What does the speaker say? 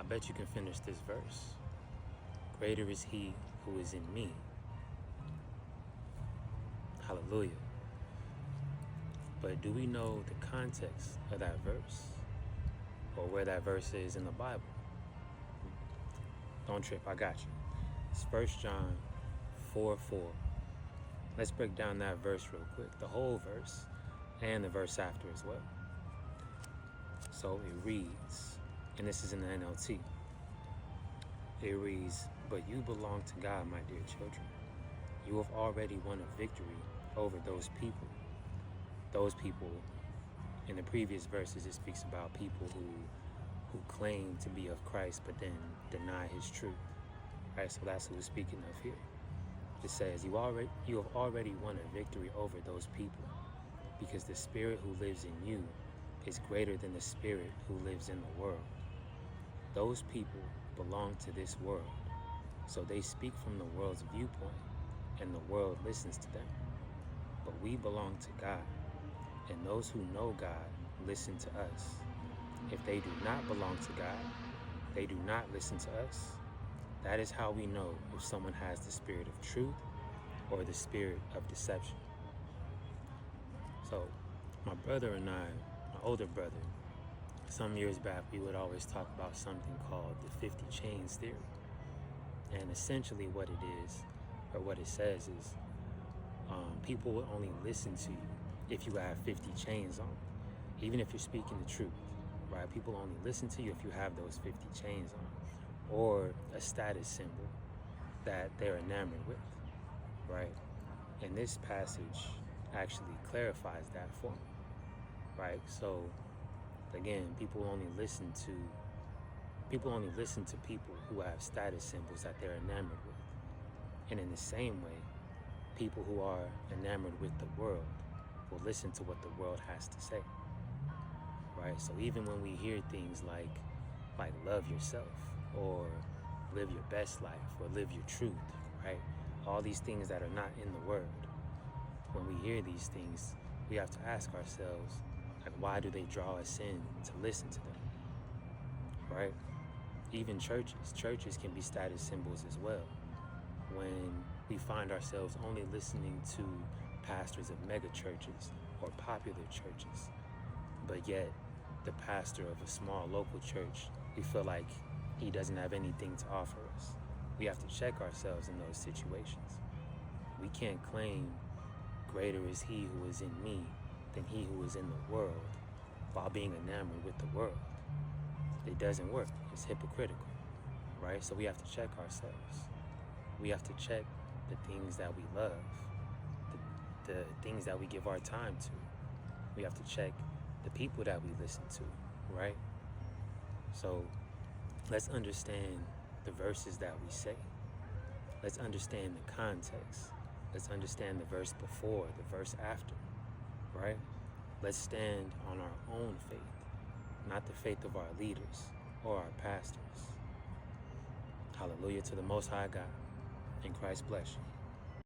bet you can finish this verse. Greater is he who is in me. Hallelujah. But do we know the context of that verse? Or where that verse is in the Bible? Don't trip, I got you. It's 1 John 4:4. Let's break down that verse real quick. The whole verse and the verse after as well. So it reads, and this is in the NLT. It reads, "But you belong to God, my dear children. You have already won a victory over those people." Those people, in the previous verses, it speaks about people who claim to be of Christ, but then deny his truth. Right? So that's who we're speaking of here. It says, you have already won a victory over those people, because the spirit who lives in you is greater than the spirit who lives in the world. Those people belong to this world, so they speak from the world's viewpoint, and the world listens to them. But we belong to God, and those who know God listen to us. If they do not belong to God, they do not listen to us. That is how we know if someone has the spirit of truth or the spirit of deception. So my brother and I, my older brother, some years back, we would always talk about something called the 50 chains theory. And essentially what it is, or what it says is, people will only listen to you if you have 50 chains on, even if you're speaking the truth, right? People only listen to you if you have those 50 chains on, or a status symbol that they're enamored with, right? And this passage actually clarifies that for me, right? So again, people only listen to people who have status symbols that they're enamored with. And in the same way, people who are enamored with the world will listen to what the world has to say, right? So even when we hear things like love yourself, or live your best life, or live your truth, right? All these things that are not in the word. When we hear these things, we have to ask ourselves, why do they draw us in to listen to them, right? Even churches can be status symbols as well. When we find ourselves only listening to pastors of mega churches or popular churches, but yet the pastor of a small local church, we feel like he doesn't have anything to offer us. We have to check ourselves in those situations. We can't claim greater is he who is in me than he who is in the world while being enamored with the world. It doesn't work. It's hypocritical, right? So we have to check ourselves. We have to check the things that we love, the things that we give our time to. We have to check the people that we listen to, right? So let's understand the verses that we say. Let's understand the context. Let's understand the verse before, the verse after, right? Let's stand on our own faith, not the faith of our leaders or our pastors. Hallelujah to the Most High God. And Christ bless you.